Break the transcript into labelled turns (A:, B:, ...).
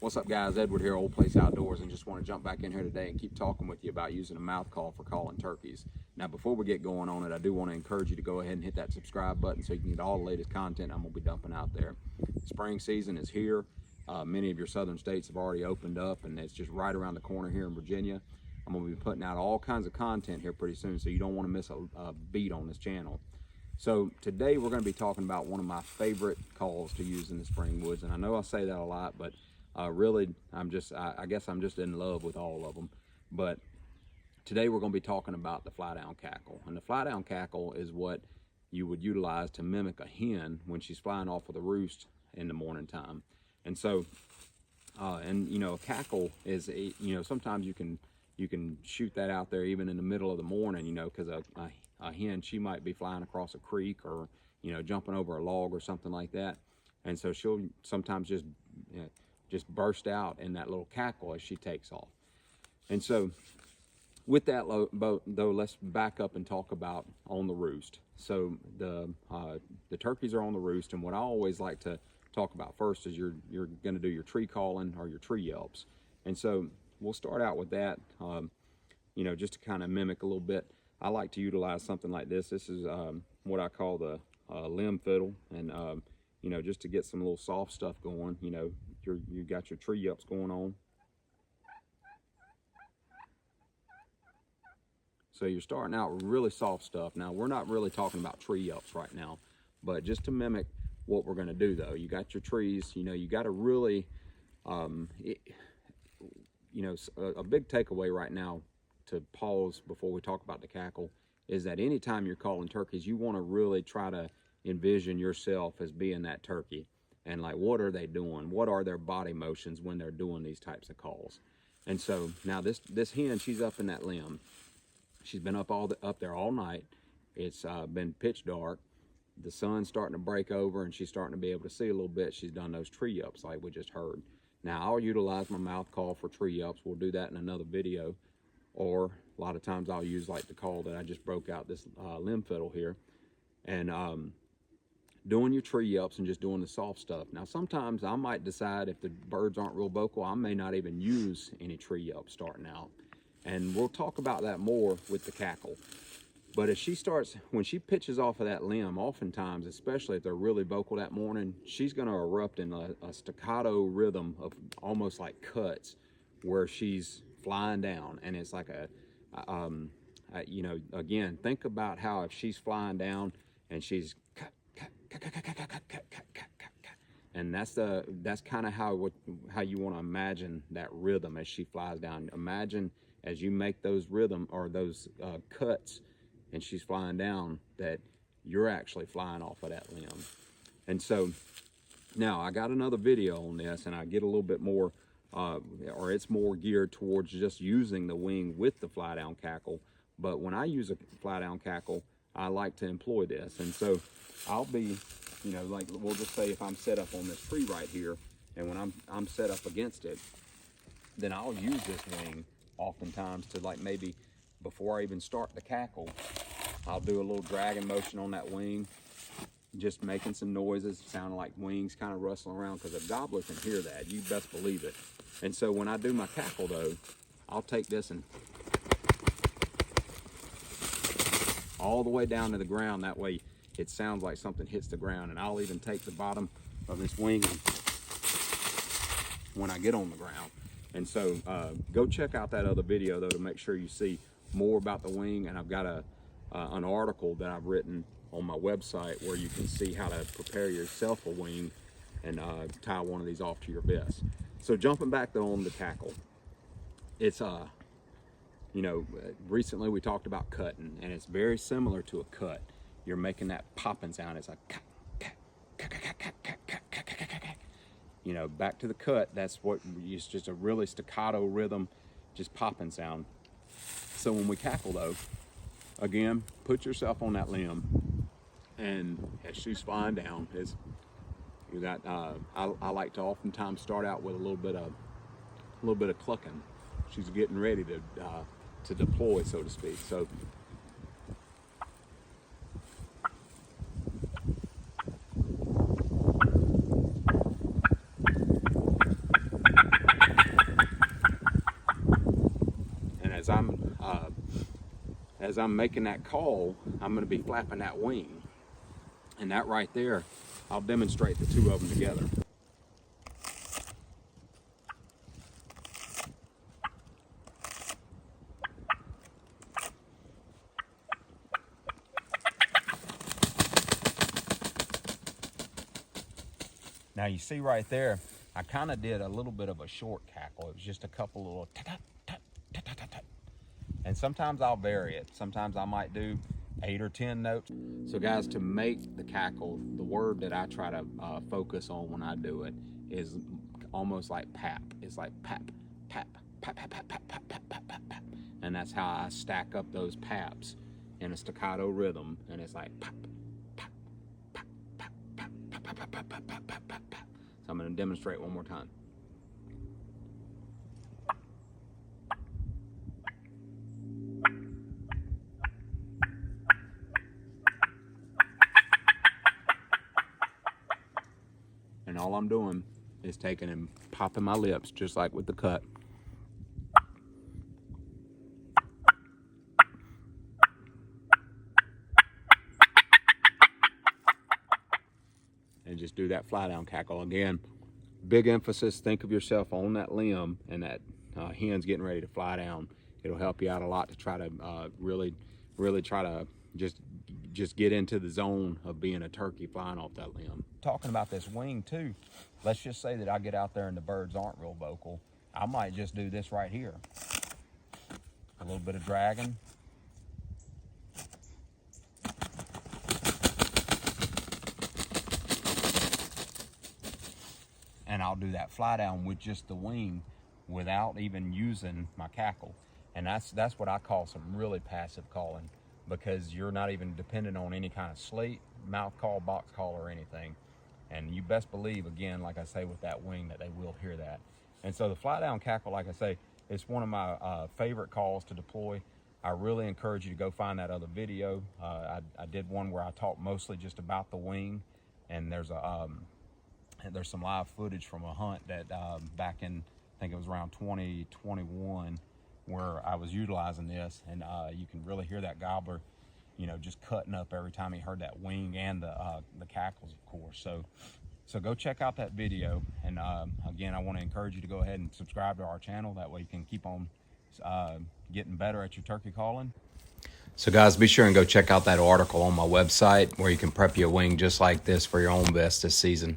A: What's up, guys? Edward here, Old Place Outdoors, and just want to jump back in here today and keep talking with you about using a mouth call for calling turkeys. Now, before we get going on it, I do want to encourage you to go ahead and hit that subscribe button so you can get all the latest content I'm going to be dumping out there. Spring season is here. Many of your southern states have already opened up, and it's just right around the corner here in Virginia. I'm going to be putting out all kinds of content here pretty soon, so you don't want to miss a beat on this channel. So today we're going to be talking about one of my favorite calls to use in the spring woods, and I know I say that a lot, but really, I guess I'm just in love with all of them. But today we're going to be talking about the Flydown Cackle. And the Flydown Cackle is what you would utilize to mimic a hen when she's flying off with a roost in the morning time. And so, you know, a cackle is, you know, sometimes you can shoot that out there even in the middle of the morning, you know, because a hen, she might be flying across a creek or, you know, jumping over a log or something like that. And so she'll sometimes just burst out in that little cackle as she takes off. And so with that though, let's back up and talk about on the roost. So the turkeys are on the roost, and what I always like to talk about first is you're going to do your tree calling or your tree yelps. And so we'll start out with that, you know, just to kind of mimic a little bit. I like to utilize something like this. This is what I call the limb fiddle, and you know, just to get some little soft stuff going. You know, you got your tree yelps going on. So you're starting out with really soft stuff. Now, we're not really talking about tree yelps right now, but just to mimic what we're going to do though, you got your trees, you know, you got to really, you know, a big takeaway right now to pause before we talk about the cackle is that anytime you're calling turkeys, you want to really try to envision yourself as being that turkey. And like, what are they doing? What are their body motions when they're doing these types of calls? And so now this hen, she's up in that limb. She's been up there all night. It's been pitch dark. The sun's starting to break over, and she's starting to be able to see a little bit. She's done those tree yelps like we just heard. Now I'll utilize my mouth call for tree yelps. We'll do that in another video. Or a lot of times I'll use like the call that I just broke out, this limb fiddle here, and doing your tree yelps and just doing the soft stuff. Now sometimes I might decide, if the birds aren't real vocal, I may not even use any tree yelps starting out, and we'll talk about that more with the cackle. But as she starts, when she pitches off of that limb, oftentimes, especially if they're really vocal that morning, she's going to erupt in a staccato rhythm of almost like cuts, where she's flying down. And it's like you know, again, think about how if she's flying down and she's and that's kind of how you want to imagine that rhythm as she flies down. Imagine as you make those rhythm or those cuts and she's flying down, that you're actually flying off of that limb. And so now I got another video on this, and I get a little bit more or it's more geared towards just using the wing with the Flydown Cackle. But when I use a Flydown Cackle, I like to employ this. And so I'll be, you know, like, we'll just say if I'm set up on this tree right here, and when I'm set up against it, then I'll use this wing oftentimes to, like, maybe before I even start the cackle, I'll do a little dragging motion on that wing, just making some noises, sounding like wings kind of rustling around, because a gobbler can hear that, you best believe it. And so when I do my cackle though, I'll take this and all the way down to the ground. That way it sounds like something hits the ground. And I'll even take the bottom of this wing when I get on the ground. And so go check out that other video though to make sure you see more about the wing. And I've got an article that I've written on my website where you can see how to prepare yourself a wing and tie one of these off to your vest. So jumping back though on the cackle, it's you know, recently we talked about cutting, and it's very similar to a cut. You're making that popping sound. It's like cut, cut, cut, cut, cut, cut, cut, cut, cut, cut, cut. You know, back to the cut, that's what, it's just a really staccato rhythm, just popping sound. So when we cackle though, again, put yourself on that limb, and as she's flying down, is you got I like to oftentimes start out with a little bit of clucking. She's getting ready to deploy, so to speak. So as I'm making that call, I'm going to be flapping that wing, and that right there, I'll demonstrate the two of them together. Now you see right there, I kind of did a little bit of a short cackle. It was just a couple little tut, tut, tut, tut, tut, tut. And sometimes I'll vary it. Sometimes I might do 8 or 10 notes. So guys, to make the cackle, the word that I try to focus on when I do it is almost like pap. It's like pap, pap, pap, pap, pap, pap, pap, pap, pap, pap, pap. And that's how I stack up those paps in a staccato rhythm. And it's like pap, pap, pap, pap, pap, pap, pap, pap, pap, pap, pap, pap, pap. So I'm going to demonstrate one more time. And all I'm doing is taking and popping my lips, just like with the cut. And just do that fly down cackle. Again, big emphasis, think of yourself on that limb and that hen's getting ready to fly down. It'll help you out a lot to try to really try to just get into the zone of being a turkey flying off that limb. Talking about this wing too, let's just say that I get out there and the birds aren't real vocal. I might just do this right here. A little bit of dragging. And I'll do that fly down with just the wing without even using my cackle. And that's what I call some really passive calling, because you're not even dependent on any kind of slate, mouth call, box call, or anything. And you best believe, again, like I say, with that wing, that they will hear that. And so the fly down cackle, like I say, it's one of my favorite calls to deploy. I really encourage you to go find that other video. I did one where I talked mostly just about the wing, and there's some live footage from a hunt that back in, I think it was around 2021, where I was utilizing this, and you can really hear that gobbler, you know, just cutting up every time he heard that wing and the cackles, of course. So go check out that video, and again, I want to encourage you to go ahead and subscribe to our channel. That way you can keep on getting better at your turkey calling. So guys, be sure and go check out that article on my website where you can prep your wing just like this for your own best this season.